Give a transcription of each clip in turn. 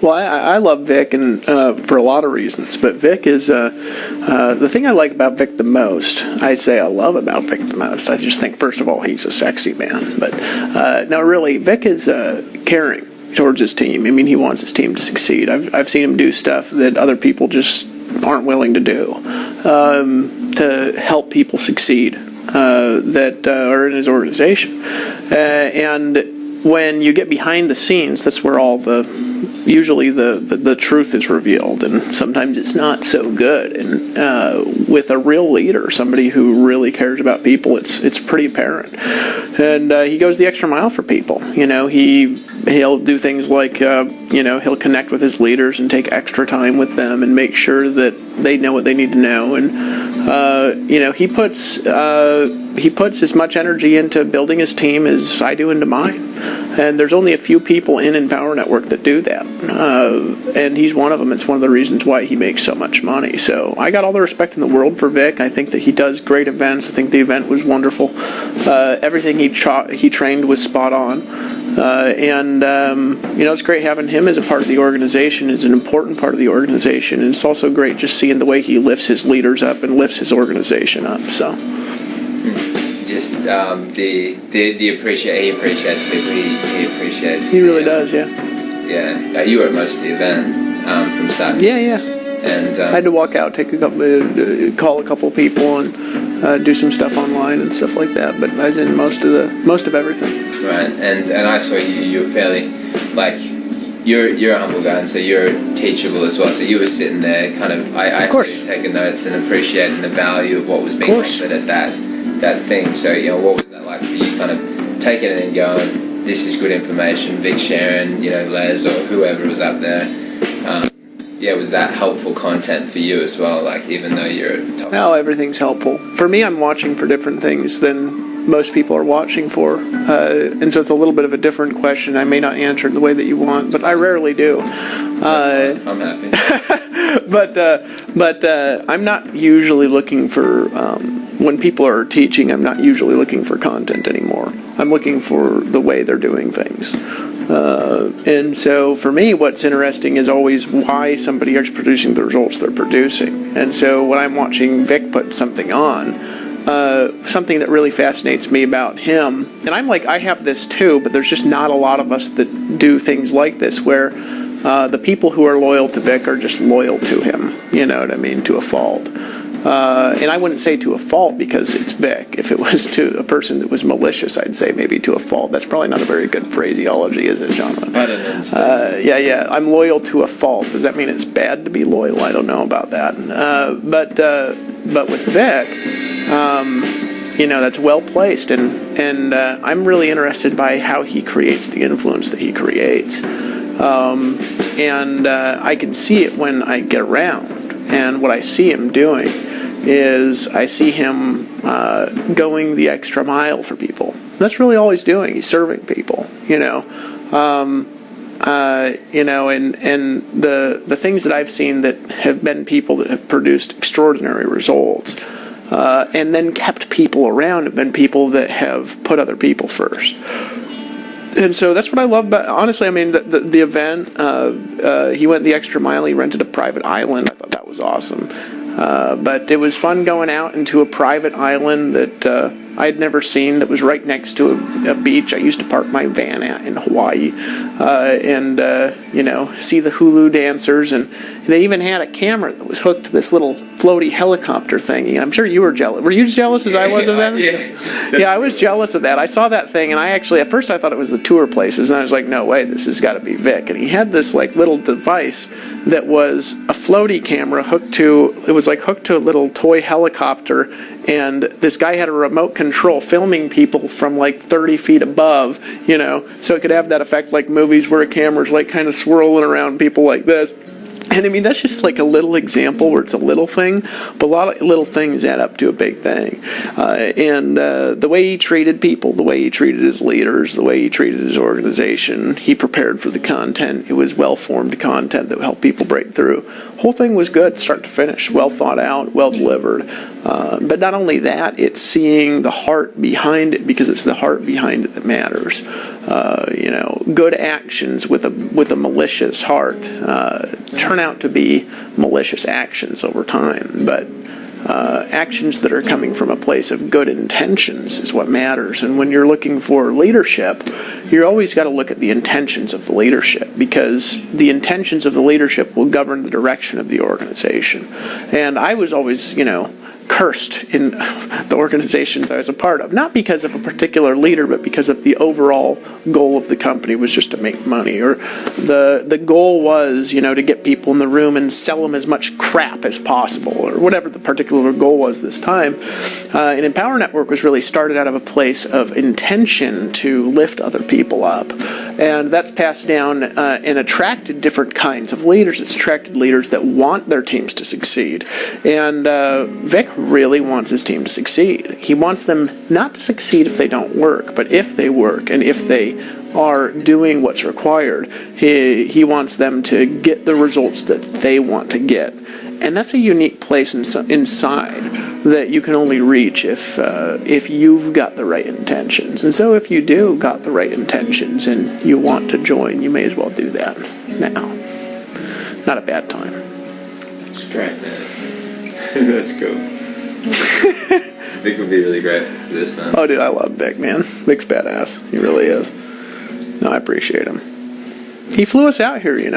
Well, I love Vic, and for a lot of reasons. But Vic is the thing I like about Vic the most. I say I love about Vic the most. I just think, first of all, he's a sexy man. But no, really, Vic is caring towards his team. I mean, he wants his team to succeed. I've seen him do stuff that other people just aren't willing to do to help people succeed that are in his organization. And when you get behind the scenes, that's where all usually the truth is revealed, and sometimes it's not so good. And with a real leader, somebody who really cares about people, it's pretty apparent. And he goes the extra mile for people. You know, he'll do things like he'll connect with his leaders and take extra time with them and make sure that they know what they need to know. And he puts as much energy into building his team as I do into mine. And there's only a few people in Empower Network that do that. And he's one of them. It's one of the reasons why he makes so much money. So I got all the respect in the world for Vic. I think that he does great events. I think the event was wonderful. Everything he trained was spot on. It's great having him as a part of the organization. It's an important part of the organization. And it's also great just seeing the way he lifts his leaders up and lifts his organization up. So. Just he appreciates people. He appreciates. He really does, yeah. Yeah, you were at most of the event from start. Yeah. And I had to walk out, call a couple of people, and do some stuff online and stuff like that. But I was in most of everything. Right, and I saw you're fairly you're a humble guy, and so you're teachable as well. So you were sitting there, kind of I taking notes and appreciating the value of what was being offered at that thing. So what was that like for you? Kind of taking it and going, this is good information. Vic sharing, Les or whoever was up there. Was that helpful content for you as well? Like, even though you're top. Oh, everything's helpful for me. I'm watching for different things than most people are watching for, and so it's a little bit of a different question. I may not answer it the way that you want, but I rarely do. I'm happy. but I'm not usually looking for. When people are teaching, I'm not usually looking for content anymore. I'm looking for the way they're doing things. And so for me, what's interesting is always why somebody is producing the results they're producing. And so when I'm watching Vic put something on, something that really fascinates me about him, and I'm like, I have this too, but there's just not a lot of us that do things like this, where the people who are loyal to Vic are just loyal to him, you know what I mean, to a fault. And I wouldn't say to a fault because it's Vic. If it was to a person that was malicious, I'd say maybe to a fault. That's probably not a very good phraseology, is it, John? I don't understand. Yeah. I'm loyal to a fault. Does that mean it's bad to be loyal? I don't know about that. But with Vic, that's well placed, and I'm really interested by how he creates the influence that he creates. And I can see it when I get around. And what I see him doing is I see him going the extra mile for people. That's really all he's doing. He's serving people, and the things that I've seen that have been people that have produced extraordinary results and then kept people around have been people that have put other people first. And so that's what I love about, honestly, I mean, the event, he went the extra mile, he rented a private island. I thought that was awesome. But it was fun going out into a private island that I'd never seen, that was right next to a beach I used to park my van at in Hawaii, and see the hula dancers, and they even had a camera that was hooked to this little floaty helicopter thingy. I'm sure you were jealous. Were you as jealous as I was of that? Yeah, I was jealous of that. I saw that thing, and at first I thought it was the tour places, and I was like, no way, this has got to be Vic. And he had this little device that was a floaty camera hooked to a little toy helicopter, and this guy had a remote control filming people from 30 feet above, so it could have that effect like movies where a camera's kind of swirling around people like this. And I mean, that's just a little example where it's a little thing, but a lot of little things add up to a big thing. And the way he treated people, the way he treated his leaders, the way he treated his organization, he prepared for the content. It was well-formed content that would help people break through. The whole thing was good, start to finish, well thought out, well delivered. But not only that, it's seeing the heart behind it, because it's the heart behind it that matters. good actions with a malicious heart turn out to be malicious actions over time. But actions that are coming from a place of good intentions is what matters. And when you're looking for leadership, you always got to look at the intentions of the leadership, because the intentions of the leadership will govern the direction of the organization. And I was always, cursed in the organizations I was a part of, not because of a particular leader, but because of the overall goal of the company was just to make money, or the goal was, to get people in the room and sell them as much crap as possible, or whatever the particular goal was this time. And Empower Network was really started out of a place of intention to lift other people up. And that's passed down and attracted different kinds of leaders. It's attracted leaders that want their teams to succeed. And Vick really wants his team to succeed. He wants them not to succeed if they don't work, but if they work and if they are doing what's required, he wants them to get the results that they want to get. And that's a unique place inside that you can only reach if you've got the right intentions. And so if you do got the right intentions and you want to join, you may as well do that now. Not a bad time. That's great, man. That's cool. Vick would be really great for this, man. Oh, dude, I love Vick, man. Vick's badass. He really is. No, I appreciate him. He flew us out here, we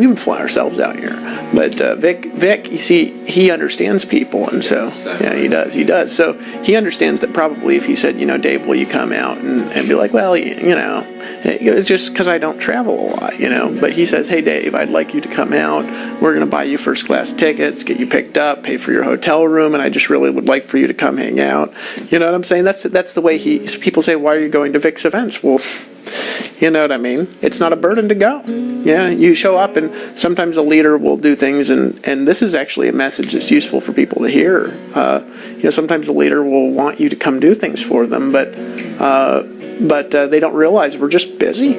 would fly ourselves out here, but Vick, you see, he understands people, and so yeah, he does. So he understands that probably if he said, Dave, will you come out and be like, well, it's just because I don't travel a lot, But he says, hey, Dave, I'd like you to come out. We're going to buy you first class tickets, get you picked up, pay for your hotel room, and I just really would like for you to come hang out. You know what I'm saying? That's the way people say, why are you going to Vick's events? Well, you know what I mean? It's not a burden to go. Yeah, you show up, and sometimes a leader will do things, and this is actually a message that's useful for people to hear. Sometimes a leader will want you to come do things for them, but they don't realize we're just busy.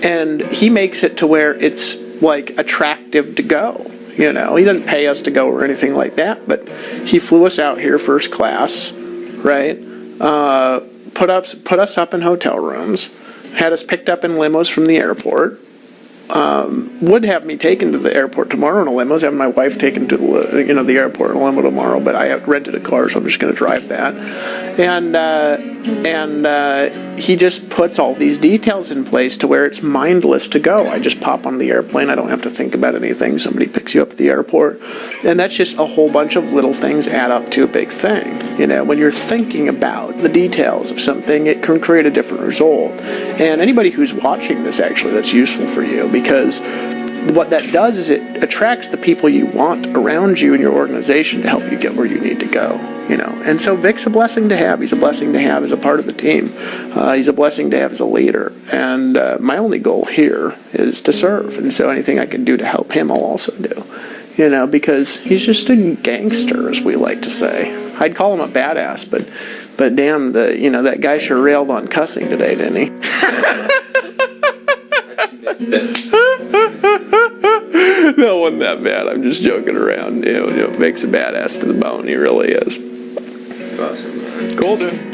And he makes it to where it's like attractive to go. He doesn't pay us to go or anything like that, but he flew us out here first class, right? Put us up in hotel rooms, had us picked up in limos from the airport. Would have me taken to the airport tomorrow in a limo. Having my wife taken to the airport in a limo tomorrow, but I have rented a car, so I'm just going to drive that. And he just puts all these details in place to where it's mindless to go. I just pop on the airplane. I don't have to think about anything. Somebody picks you up at the airport, and that's just a whole bunch of little things add up to a big thing. When you're thinking about the details of something, it can create a different result. And anybody who's watching this, actually, that's useful for you, because what that does is it attracts the people you want around you in your organization to help you get where you need to go. And so Vick's a blessing to have. He's a blessing to have as a part of the team. He's a blessing to have as a leader. And my only goal here is to serve. And so anything I can do to help him, I'll also do. Because he's just a gangster, as we like to say. I'd call him a badass, but damn, that guy sure railed on cussing today, didn't he? No, wasn't that bad. I'm just joking around. Vick's a badass to the bone. He really is. Awesome, man. Cool, dude.